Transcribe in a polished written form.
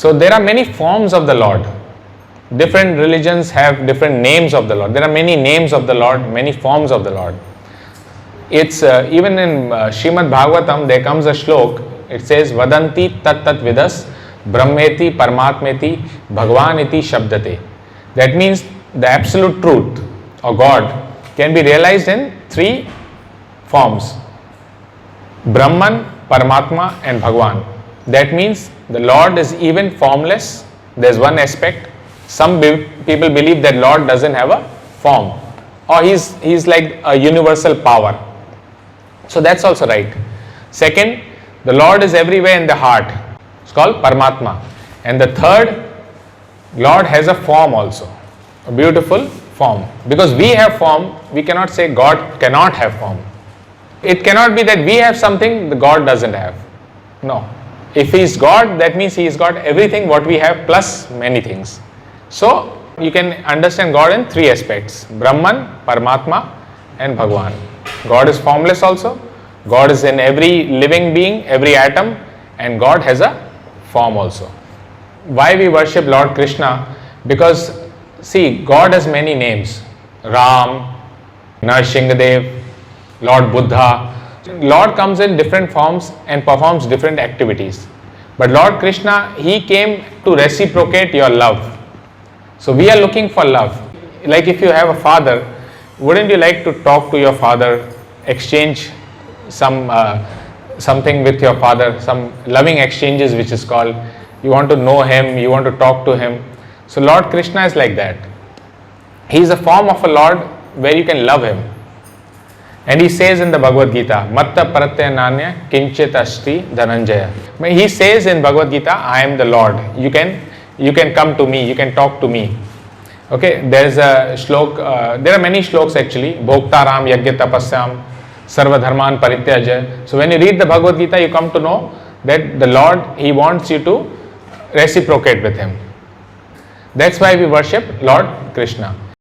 So there are many forms of the Lord. Different religions have different names of the Lord. There are many names of the Lord, many forms of the Lord. It's even in Srimad Bhagavatam there comes a shlok. It says Vadanti tat tat vidas brahmeti paramatmeti bhagwan iti shabdate. That means the absolute truth or God can be realized in three forms: Brahman, Paramatma and Bhagwan. That means the Lord is even formless. There's one aspect. Some people believe that Lord doesn't have a form, or he's like a universal power. So that's also right. Second, the Lord is everywhere in the heart. It's called Paramatma. And the third, Lord has a form also, a beautiful form. Because we have form, we cannot say God cannot have form. It cannot be that we have something the God doesn't have. No. If He is God, that means He has got everything what we have plus many things. So you can understand God in three aspects: Brahman, Paramatma and Bhagwan. God is formless also. God is in every living being, every atom, and God has a form also. Why we worship Lord Krishna? Because see, God has many names. Ram, Narsinghadev, Lord Buddha. Lord comes in different forms and performs different activities. But Lord Krishna, He came to reciprocate your love. So we are looking for love. Like if you have a father, wouldn't you like to talk to your father, exchange something with your father, some loving exchanges which is called. You want to know him, you want to talk to him. So Lord Krishna is like that. He is a form of a Lord where you can love him. And he says in the Bhagavad Gita, Matta Pratyaya Nanya Kinchit Asti Dhananjaya. He says in Bhagavad Gita, I am the Lord. You can come to me, you can talk to me. Okay, there is a shlok, there are many shloks actually. Bhoktaram Yagya Tapasyam Sarva Dharman Parityaja. So when you read the Bhagavad Gita, you come to know that the Lord, He wants you to reciprocate with Him. That's why we worship Lord Krishna.